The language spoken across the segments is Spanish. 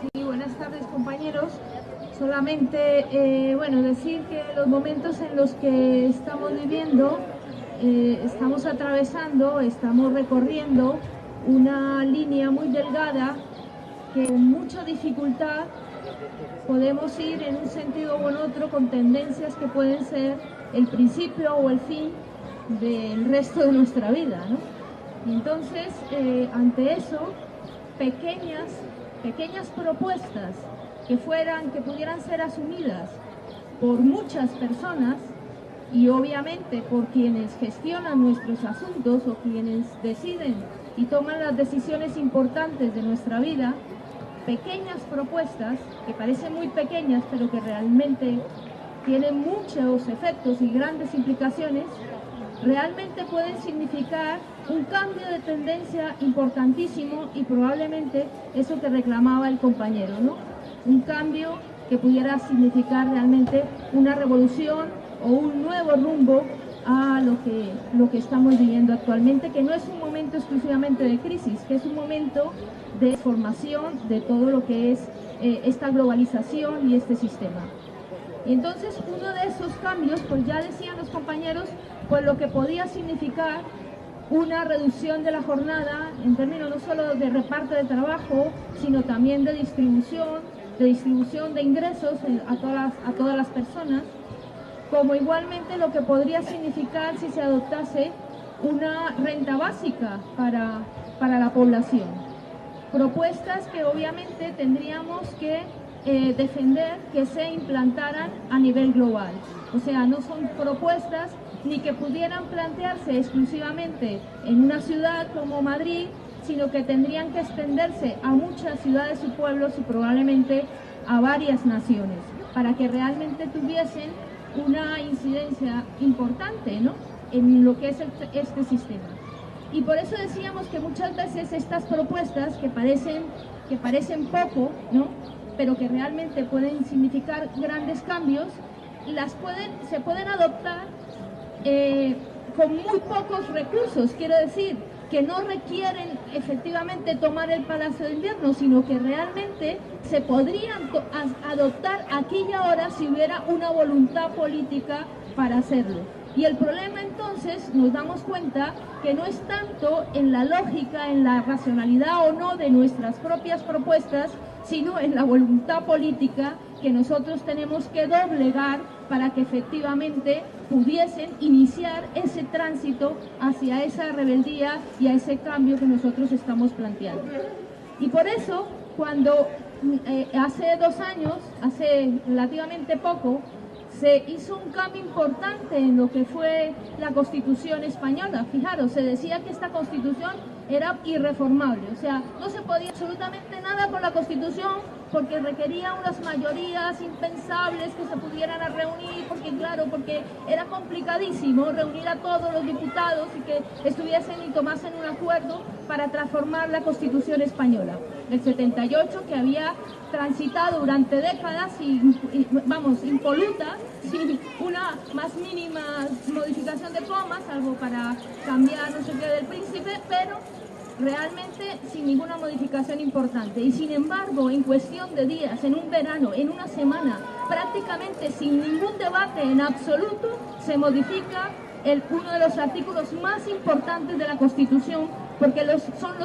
Sí, buenas tardes, compañeros. Solamente, decir que los momentos en los que estamos viviendo, estamos atravesando, estamos recorriendo una línea muy delgada que con mucha dificultad podemos ir en un sentido u en otro con tendencias que pueden ser el principio o el fin del resto de nuestra vida, ¿no? Y entonces, ante eso, pequeñas propuestas que pudieran ser asumidas por muchas personas y obviamente por quienes gestionan nuestros asuntos o quienes deciden y toman las decisiones importantes de nuestra vida, pequeñas propuestas que parecen muy pequeñas pero que realmente tienen muchos efectos y grandes implicaciones, realmente pueden significar un cambio de tendencia importantísimo y probablemente eso que reclamaba el compañero, ¿no? Un cambio que pudiera significar realmente una revolución o un nuevo rumbo a lo que estamos viviendo actualmente, que no es un momento exclusivamente de crisis, que es un momento de formación de todo lo que es esta globalización y este sistema. Y entonces uno de esos cambios, pues ya decían los compañeros, pues lo que podía significar una reducción de la jornada en términos no solo de reparto de trabajo, sino también de distribución de ingresos a todas las personas, como igualmente lo que podría significar si se adoptase una renta básica para la población. Propuestas que obviamente tendríamos que defender que se implantaran a nivel global. O sea, no son propuestas ni que pudieran plantearse exclusivamente en una ciudad como Madrid, sino que tendrían que extenderse a muchas ciudades y pueblos y probablemente a varias naciones, para que realmente tuviesen una incidencia importante, ¿no?, en lo que es este sistema. Y por eso decíamos que muchas veces estas propuestas que parecen poco, ¿no?, pero que realmente pueden significar grandes cambios, se pueden adoptar con muy pocos recursos, quiero decir, que no requieren efectivamente tomar el Palacio de Invierno, sino que realmente se podrían adoptar aquí y ahora si hubiera una voluntad política para hacerlo. Y el problema entonces, nos damos cuenta que no es tanto en la lógica, en la racionalidad o no de nuestras propias propuestas, sino en la voluntad política que nosotros tenemos que doblegar para que efectivamente pudiesen iniciar ese tránsito hacia esa rebeldía y a ese cambio que nosotros estamos planteando. Y por eso, cuando hace 2 años, hace relativamente poco, se hizo un cambio importante en lo que fue la Constitución española. Fijaros, se decía que esta Constitución era irreformable, o sea, no se podía absolutamente nada con la Constitución porque requería unas mayorías impensables que se pudieran reunir, porque era complicadísimo reunir a todos los diputados y que estuviesen y tomasen un acuerdo para transformar la Constitución española del 78, que había transitado durante décadas impoluta, sin una más mínima modificación de comas, salvo para cambiar no sé qué del príncipe, pero realmente sin ninguna modificación importante. Y sin embargo, en cuestión de días, en un verano, en una semana, prácticamente sin ningún debate en absoluto, se modifica uno de los artículos más importantes de la Constitución, porque son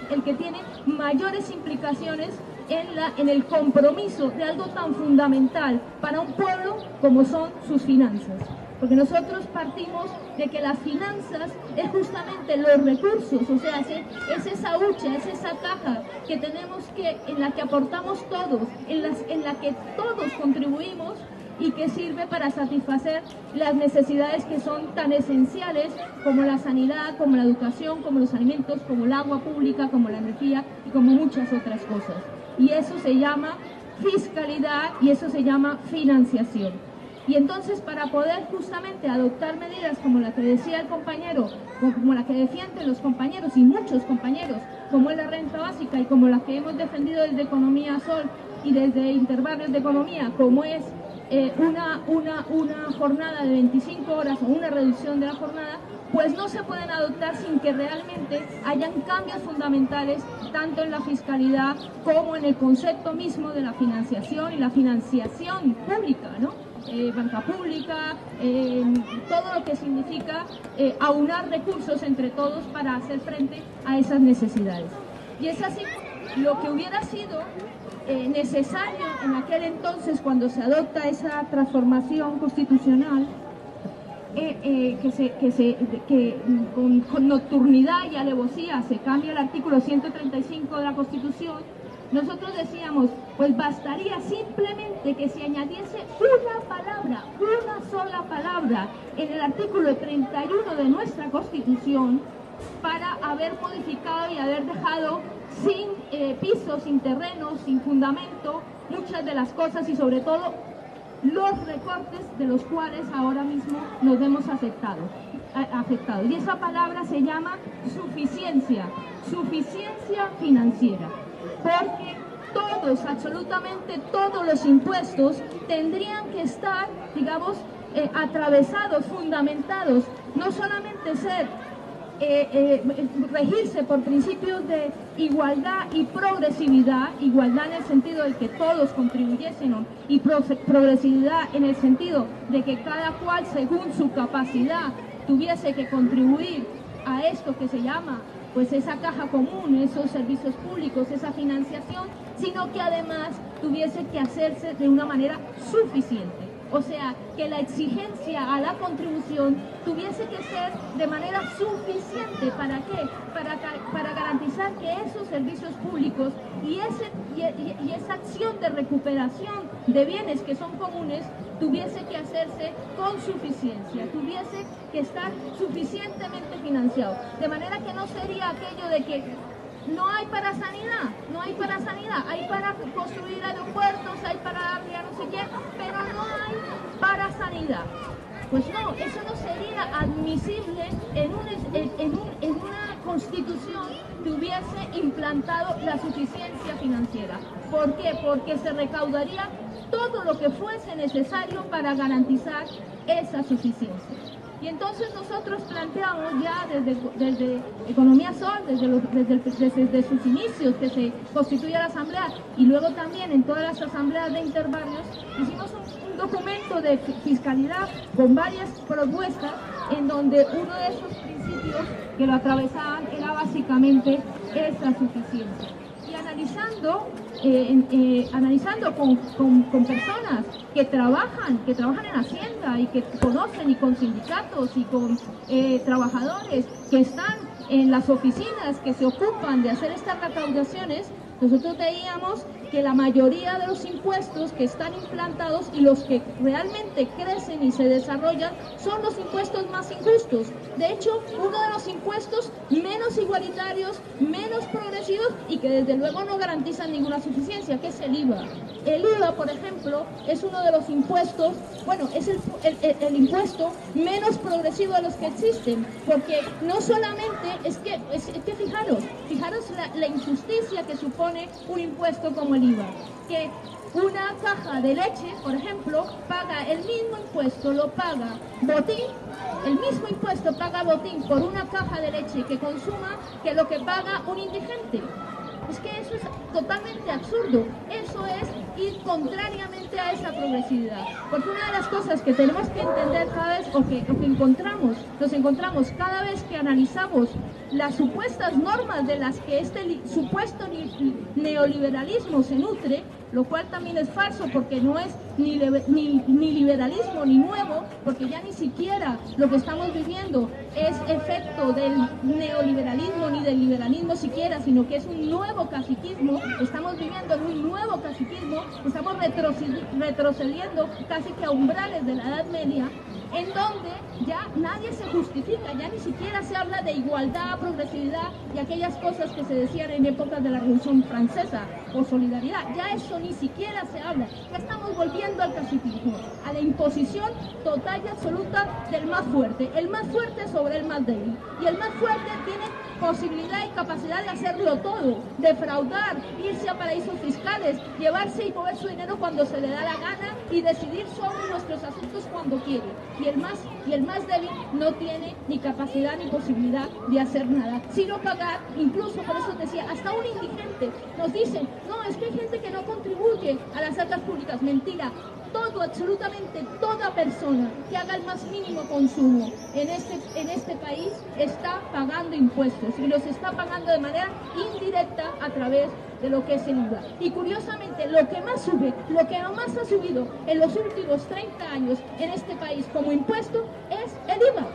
el que tiene mayores implicaciones en el compromiso de algo tan fundamental para un pueblo como son sus finanzas. Porque nosotros partimos de que las finanzas es justamente los recursos, o sea, es esa hucha, es esa caja que tenemos en la que aportamos todos, en la que todos contribuimos y que sirve para satisfacer las necesidades que son tan esenciales como la sanidad, como la educación, como los alimentos, como el agua pública, como la energía y como muchas otras cosas. Y eso se llama fiscalidad y eso se llama financiación. Y entonces, para poder justamente adoptar medidas como la que decía el compañero, como la que defienden los compañeros y muchos compañeros, como es la renta básica y como la que hemos defendido desde Economía Sol y desde Interbarrios de Economía, como es una jornada de 25 horas o una reducción de la jornada, pues no se pueden adoptar sin que realmente hayan cambios fundamentales tanto en la fiscalidad como en el concepto mismo de la financiación y la financiación pública, ¿no? Banca pública, todo lo que significa aunar recursos entre todos para hacer frente a esas necesidades. Y es así lo que hubiera sido necesario en aquel entonces, cuando se adopta esa transformación constitucional, con nocturnidad y alevosía se cambia el artículo 135 de la Constitución. Nosotros decíamos, pues bastaría simplemente que se añadiese una sola palabra en el artículo 31 de nuestra Constitución para haber modificado y haber dejado sin piso, sin terreno, sin fundamento, muchas de las cosas y sobre todo los recortes de los cuales ahora mismo nos vemos afectados. Y esa palabra se llama suficiencia financiera, porque todos, absolutamente todos los impuestos tendrían que estar, digamos, atravesados, fundamentados, no solamente regirse por principios de igualdad y progresividad, igualdad en el sentido de que todos contribuyesen y progresividad en el sentido de que cada cual según su capacidad tuviese que contribuir a esto que se llama pues esa caja común, esos servicios públicos, esa financiación, sino que además tuviese que hacerse de una manera suficiente. O sea, que la exigencia a la contribución tuviese que ser de manera suficiente. ¿Para qué? Para garantizar que esos servicios públicos y esa acción de recuperación de bienes que son comunes tuviese que hacerse con suficiencia, tuviese que estar suficientemente financiado. De manera que no sería aquello de que no hay para sanidad, hay para construir aeropuertos, hay para darle a no sé qué, pero no hay para sanidad. Pues no, eso no sería admisible en una constitución que hubiese implantado la suficiencia financiera. ¿Por qué? Porque se recaudaría todo lo que fuese necesario para garantizar esa suficiencia. Y entonces nosotros planteamos ya desde Economía Sol, desde sus inicios que se constituye la Asamblea y luego también en todas las asambleas de interbarrios, hicimos un documento de fiscalidad con varias propuestas en donde uno de esos principios que lo atravesaban era básicamente esa suficiencia. Y analizando con personas que trabajan en Hacienda y que conocen, y con sindicatos y con trabajadores que están en las oficinas que se ocupan de hacer estas recaudaciones, nosotros veíamos que la mayoría de los impuestos que están implantados y los que realmente crecen y se desarrollan son los impuestos más injustos. De hecho, uno de los impuestos menos igualitarios, menos progresivos y que desde luego no garantizan ninguna suficiencia, que es el IVA. El IVA, por ejemplo, es uno de los impuestos, bueno, es el impuesto menos progresivo de los que existen, porque no solamente es que fijaros la injusticia que supone un impuesto como el IVA, que una caja de leche, por ejemplo, paga el mismo impuesto, lo paga Botín, el mismo impuesto paga Botín por una caja de leche que consuma que lo que paga un indigente. Es que eso es totalmente absurdo, eso es ir contrariamente a esa progresividad, porque una de las cosas que tenemos que entender cada vez, o que nos encontramos cada vez que analizamos las supuestas normas de las que este supuesto neoliberalismo se nutre, lo cual también es falso porque no es ni liberalismo ni nuevo, porque ya ni siquiera lo que estamos viviendo es efecto del neoliberalismo ni del liberalismo siquiera, sino que es un nuevo caciquismo. Estamos viviendo en un nuevo caciquismo, estamos retrocediendo casi que a umbrales de la Edad Media, en donde ya nadie se justifica, ya ni siquiera se habla de igualdad, progresividad y aquellas cosas que se decían en épocas de la Revolución Francesa o solidaridad, ya eso ni siquiera se habla, ya estamos volviendo al caciquismo, a la imposición total y absoluta del más fuerte, el más fuerte sobre el más débil, y el más fuerte tiene posibilidad y capacidad de hacerlo todo, defraudar, irse a paraísos fiscales, sociales, llevarse y mover su dinero cuando se le da la gana y decidir sobre nuestros asuntos cuando quiere. Y el más débil no tiene ni capacidad ni posibilidad de hacer nada, sino pagar, incluso por eso decía, hasta un indigente nos dicen, no, es que hay gente que no contribuye a las arcas públicas. Mentira. Todo, absolutamente toda persona que haga el más mínimo consumo en este país está pagando impuestos y los está pagando de manera indirecta a través de lo que es el IVA. Y curiosamente, lo que más sube, lo que más ha subido en los últimos 30 años en este país como impuesto es el IVA.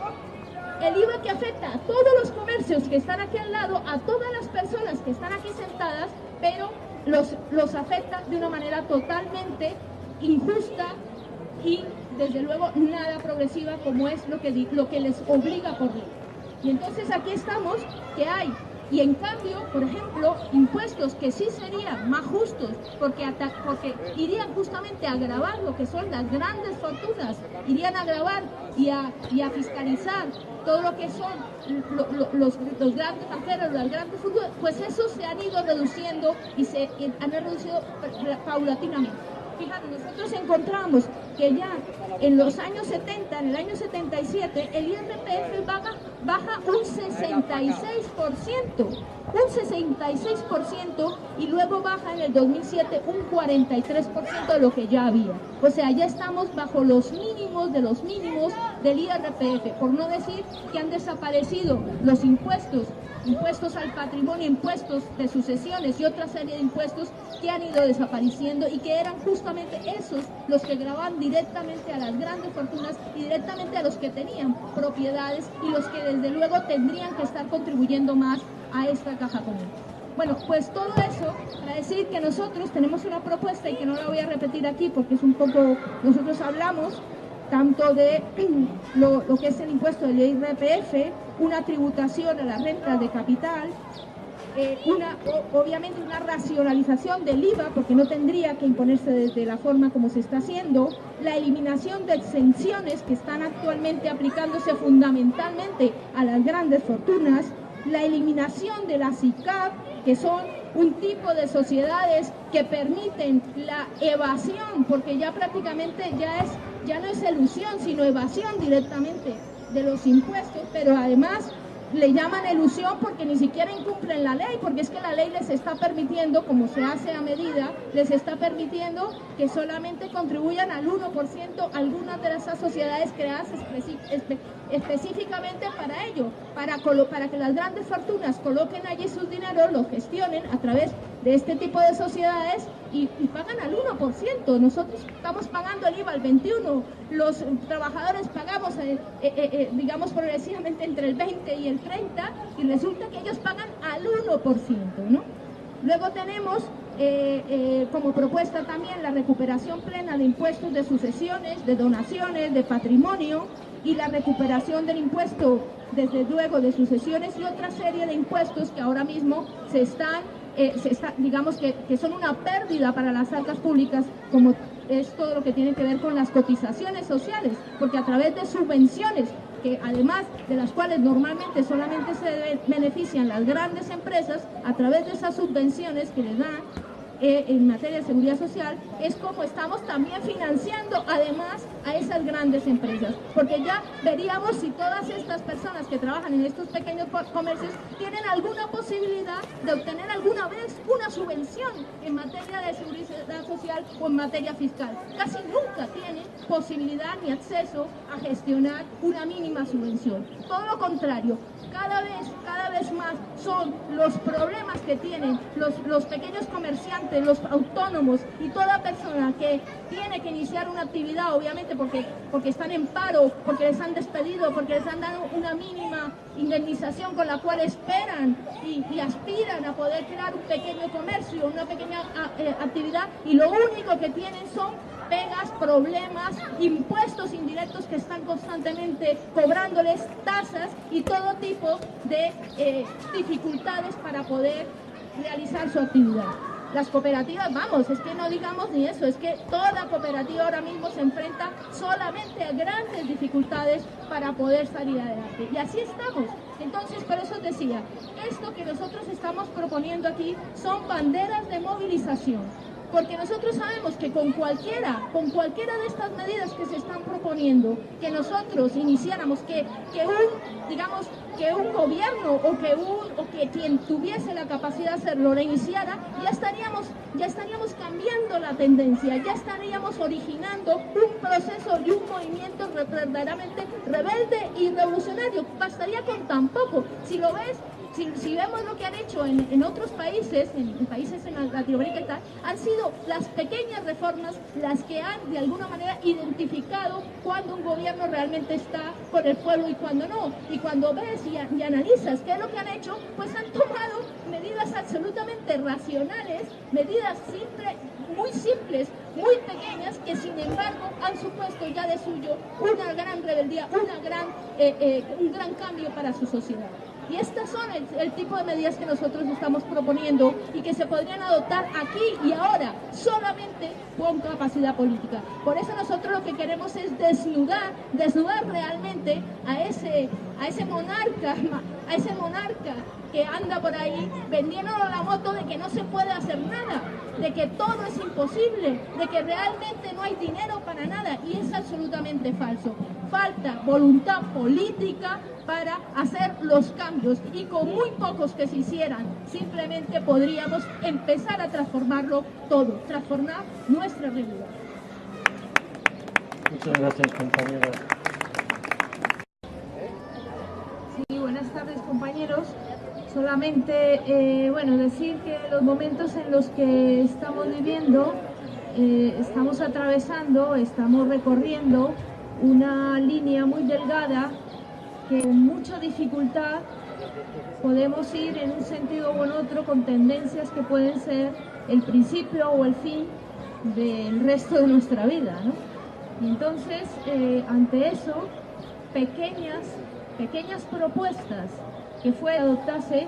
El IVA que afecta a todos los comercios que están aquí al lado, a todas las personas que están aquí sentadas, pero los afecta de una manera totalmente injusta y desde luego nada progresiva, como es lo que les obliga por ley. Y entonces aquí estamos, que hay, y en cambio, por ejemplo, impuestos que sí serían más justos, porque irían justamente a gravar lo que son las grandes fortunas, irían a gravar y a fiscalizar todo lo que son los grandes aferros, las grandes fortunas, pues esos se han ido reduciendo y se han reducido paulatinamente. Fíjate, nosotros encontramos que ya en los años 70, en el año 77, el IRPF baja un 66%, y luego baja en el 2007 un 43% de lo que ya había. O sea, ya estamos bajo los mínimos de los mínimos del IRPF, por no decir que han desaparecido los impuestos al patrimonio, impuestos de sucesiones y otra serie de impuestos que han ido desapareciendo y que eran justamente esos los que gravaban directamente a las grandes fortunas y directamente a los que tenían propiedades y los que desde luego tendrían que estar contribuyendo más a esta caja común. Bueno, pues todo eso para decir que nosotros tenemos una propuesta y que no la voy a repetir aquí porque es un poco, nosotros hablamos tanto de lo que es el impuesto del IRPF, una tributación a las rentas de capital, obviamente una racionalización del IVA, porque no tendría que imponerse de la forma como se está haciendo, la eliminación de exenciones que están actualmente aplicándose fundamentalmente a las grandes fortunas, la eliminación de las ICAP, que son un tipo de sociedades que permiten la evasión, porque ya prácticamente ya no es elusión, sino evasión directamente de los impuestos, pero además le llaman elusión porque ni siquiera incumplen la ley, porque es que la ley les está permitiendo, como se hace a medida, les está permitiendo que solamente contribuyan al 1% algunas de esas sociedades creadas específicamente para ello, para que las grandes fortunas coloquen allí sus dineros, los gestionen a través de este tipo de sociedades y pagan al 1%. Nosotros estamos pagando el IVA al 21%, los trabajadores pagamos, digamos, progresivamente entre el 20 y el 30%, y resulta que ellos pagan al 1%, ¿no? Luego tenemos como propuesta también la recuperación plena de impuestos de sucesiones, de donaciones, de patrimonio, y la recuperación del impuesto, desde luego, de sucesiones y otra serie de impuestos que ahora mismo digamos que son una pérdida para las arcas públicas, como es todo lo que tiene que ver con las cotizaciones sociales, porque a través de subvenciones, que además de las cuales normalmente solamente se benefician las grandes empresas, a través de esas subvenciones que les dan en materia de seguridad social, es como estamos también financiando además a esas grandes empresas, porque ya veríamos si todas estas personas que trabajan en estos pequeños comercios tienen alguna posibilidad de obtener alguna vez una subvención en materia de seguridad social o en materia fiscal. Casi nunca tienen posibilidad ni acceso a gestionar una mínima subvención. Todo lo contrario, cada vez más son los problemas que tienen los pequeños comerciantes, los autónomos y toda persona que tiene que iniciar una actividad, obviamente porque están en paro, porque les han despedido, porque les han dado una mínima indemnización con la cual esperan y aspiran a poder crear un pequeño comercio, una pequeña actividad, y lo único que tienen son pegas, problemas, impuestos indirectos que están constantemente cobrándoles, tasas y todo tipo de dificultades para poder realizar su actividad. Las cooperativas, vamos, es que no digamos ni eso, es que toda cooperativa ahora mismo se enfrenta solamente a grandes dificultades para poder salir adelante. Y así estamos. Entonces, por eso decía, esto que nosotros estamos proponiendo aquí son banderas de movilización. porque nosotros sabemos que con cualquiera de estas medidas que se están proponiendo, que nosotros iniciáramos, que un gobierno o que quien tuviese la capacidad de hacerlo lo iniciara, ya estaríamos cambiando la tendencia, ya estaríamos originando un proceso y un movimiento verdaderamente rebelde y revolucionario. Bastaría con tan poco. Si lo ves, si vemos lo que han hecho en otros países, en países en Latinoamérica y tal, han sido las pequeñas reformas las que han de alguna manera identificado cuando un gobierno realmente está con el pueblo y cuando no. Y cuando ves y analizas qué es lo que han hecho, pues han tomado medidas absolutamente racionales, medidas muy simples, muy pequeñas, que sin embargo han supuesto ya de suyo una gran rebeldía, un gran cambio para su sociedad. Y estas son el tipo de medidas que nosotros estamos proponiendo y que se podrían adoptar aquí y ahora, solamente con capacidad política. Por eso nosotros lo que queremos es desnudar realmente a ese monarca que anda por ahí vendiéndonos la moto de que no se puede hacer nada, de que todo es imposible, de que realmente no hay dinero para nada, y es absolutamente falso. Falta voluntad política para hacer los cambios, y con muy pocos que se hicieran, simplemente podríamos empezar a transformarlo todo, transformar nuestra realidad. Muchas gracias, compañera. Sí, buenas tardes, compañeros. Solamente, decir que los momentos en los que estamos viviendo, estamos atravesando, estamos recorriendo una línea muy delgada que con mucha dificultad podemos ir en un sentido u en otro con tendencias que pueden ser el principio o el fin del resto de nuestra vida, ¿no? Y entonces, ante eso, pequeñas propuestas que adoptase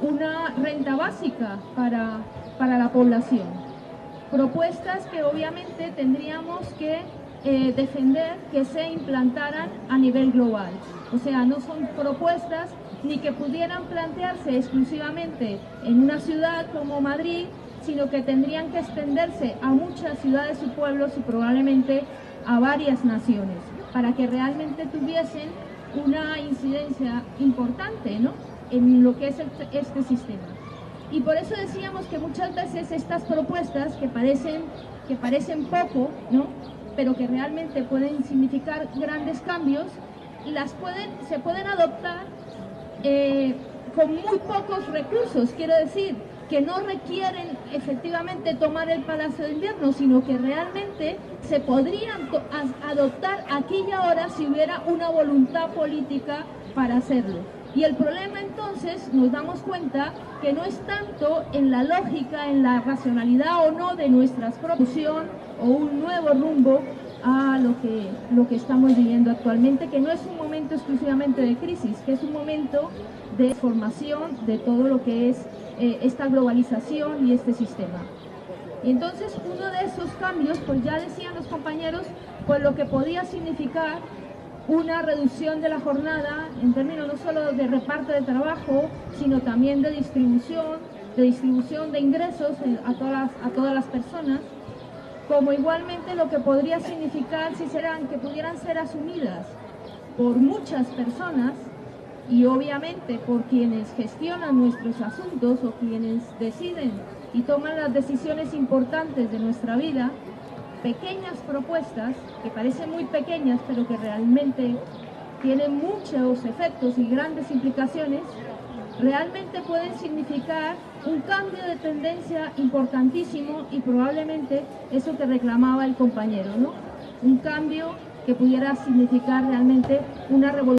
una renta básica para la población. Propuestas que obviamente tendríamos que defender que se implantaran a nivel global. O sea, no son propuestas ni que pudieran plantearse exclusivamente en una ciudad como Madrid, sino que tendrían que extenderse a muchas ciudades y pueblos y probablemente a varias naciones, para que realmente tuviesen una incidencia importante, ¿no?, en lo que es este sistema. Y por eso decíamos que muchas veces estas propuestas que parecen poco, ¿no?, pero que realmente pueden significar grandes cambios, se pueden adoptar con muy pocos recursos. Quiero decir que no requieren efectivamente tomar el Palacio de Invierno, sino que realmente se podrían adoptar aquí y ahora si hubiera una voluntad política para hacerlo. Y el problema entonces, nos damos cuenta que no es tanto en la lógica, en la racionalidad o no de nuestra producción o un nuevo rumbo a lo que estamos viviendo actualmente, que no es un momento exclusivamente de crisis, que es un momento de formación de todo lo que es esta globalización y este sistema. Y entonces uno de esos cambios, pues ya decían los compañeros, pues lo que podía significar una reducción de la jornada en términos no solo de reparto de trabajo, sino también de distribución de ingresos a todas las personas, como igualmente lo que podría significar que pudieran ser asumidas por muchas personas y obviamente por quienes gestionan nuestros asuntos o quienes deciden y toman las decisiones importantes de nuestra vida. Pequeñas propuestas que parecen muy pequeñas pero que realmente tienen muchos efectos y grandes implicaciones, realmente pueden significar un cambio de tendencia importantísimo, y probablemente eso que reclamaba el compañero, ¿no?, un cambio que pudiera significar realmente una revolución.